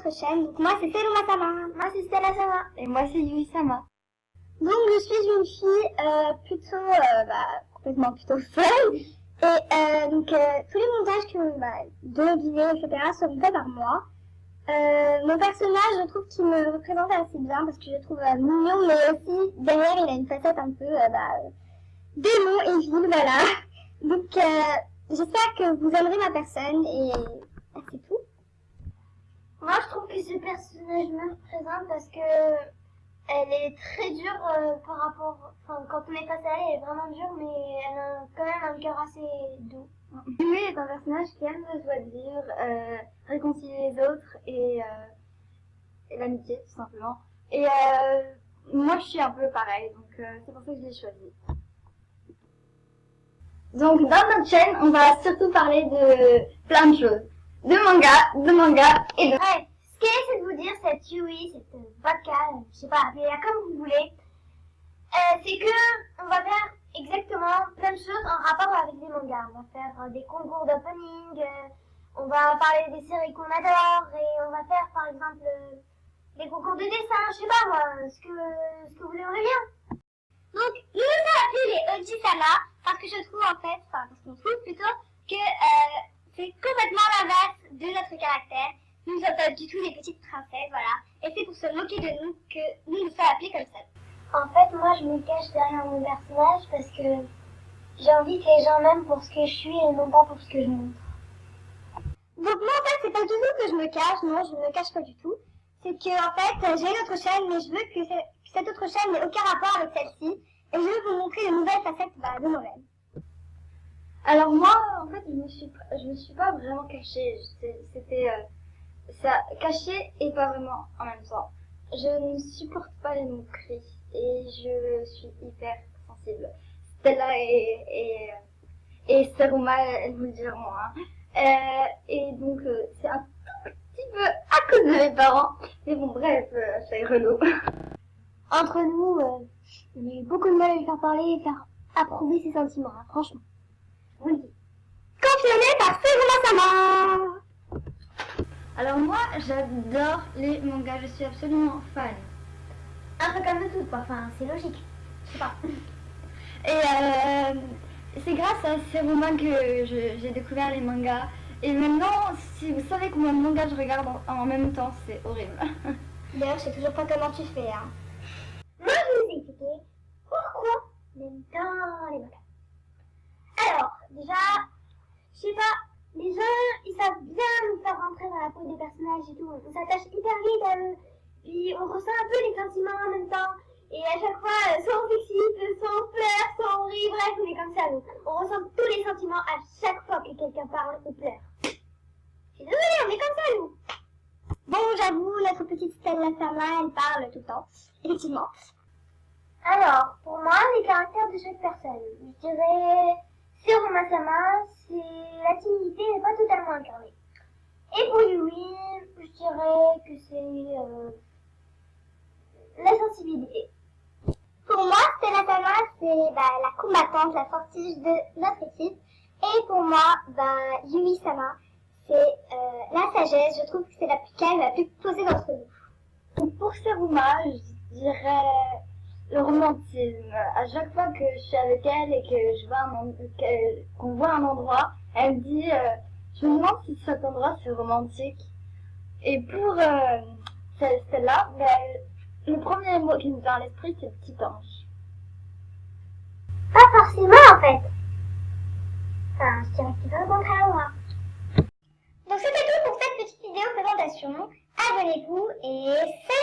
notre chaîne. Donc moi c'est Seluma-sama. Moi c'est Stella-sama. Et moi c'est Yui-sama. Donc je suis une fille plutôt complètement plutôt folle. Et donc tous les montages de vidéos etc. seront faits par moi. Mon personnage, je trouve qu'il me représente assez bien parce que je le trouve mignon, mais aussi derrière il a une facette un peu démon et vil, voilà. Donc j'espère que vous aimerez ma personne et c'est tout. Moi je trouve que ce personnage me représente parce que elle est très dure par rapport, quand on est face à elle, elle est vraiment dure, mais elle a quand même un cœur assez doux. Yui est un personnage qui aime la joie de vivre, réconcilier les autres et l'amitié tout simplement. Et moi je suis un peu pareil, donc c'est pour ça que je l'ai choisi. Donc dans notre chaîne, on va surtout parler de plein de choses. De manga et de... Ouais, ce qu'elle essaie de vous dire, cette Yui, cette vodka, je sais pas, appelez-la comme vous voulez, c'est que on va faire exactement plein de choses en rapport avec des mangas. On va faire des concours d'opening, on va parler des séries qu'on adore, et on va faire par exemple des concours de dessin, je sais pas moi, ce que vous aimeriez bien. Donc nous nous sommes appelés les Oji-sama parce que je trouve parce qu'on trouve plutôt que c'est complètement l'inverse de notre caractère. Nous ne sommes pas du tout des petites princesses, voilà. Et c'est pour se moquer de nous que nous nous sommes appelés comme ça. En fait, moi, je me cache derrière mon personnage parce que j'ai envie que les gens m'aiment pour ce que je suis et non pas pour ce que je montre. Donc moi, en fait, c'est pas du tout que je me cache, non, je ne me cache pas du tout. C'est que, en fait, j'ai une autre chaîne, mais je veux que cette autre chaîne n'ait aucun rapport avec celle-ci. Et je veux vous montrer de nouvelles facettes de moi-même. Alors moi, en fait, je me suis pas vraiment cachée. C'était ça, caché et pas vraiment en même temps. Je ne supporte pas les moqueries et je suis hyper sensible. Stella et Seluma, elles vous le diront. Et donc c'est un tout petit peu à cause de mes parents. Mais bon, bref, c'est relou. Entre nous, on a eu beaucoup de mal à lui faire parler et faire approuver ses sentiments, hein, franchement. On le dit. Confirmé par Seluma-sama. Alors moi, j'adore les mangas, je suis absolument fan. Un peu comme nous toutes, quoi. Enfin, c'est logique. Je sais pas. Et c'est grâce à ces romans que j'ai découvert les mangas. Et maintenant, si vous savez combien de mangas je regarde en même temps, c'est horrible. D'ailleurs, je sais toujours pas comment tu fais, hein. Moi, je vais vous expliquer pourquoi j'aime tant les mangas. Alors, déjà, je sais pas, les gens, ils savent bien nous faire rentrer dans la peau des personnages et tout. On s'attache hyper vite à eux. Puis on ressent un peu les sentiments en même temps. Et à chaque fois, soit on s'excite, soit on pleure, soit on rit, bref, on est comme ça, nous. On ressent tous les sentiments à chaque fois que quelqu'un parle ou pleure. Je suis désolée, on est comme ça, nous. Bon, j'avoue, notre petite Stella-sama, elle parle tout le temps. Effectivement. Alors, pour moi, les caractères de chaque personne. Je dirais, Seluma-sama, c'est la timidité n'est pas totalement incarnée. Et pour Yui, je dirais que c'est la sensibilité. Pour moi, Stella-sama, c'est la combattante, la fortige de notre équipe. Et pour moi, Yui-sama, c'est la sagesse. Je trouve que c'est la plus calme, la plus posée d'entre nous. Pour Seluma, je dirais le romantisme. À chaque fois que je suis avec elle et que je vois qu'on voit un endroit, elle me dit je me demande si cet endroit c'est romantique. Et pour celle-là, le premier mot qui me vient à l'esprit, c'est petit ange. Pas forcément, en fait. Enfin, je dirais plutôt le contraire, moi. Donc c'était tout pour cette petite vidéo présentation. Abonnez-vous et salut!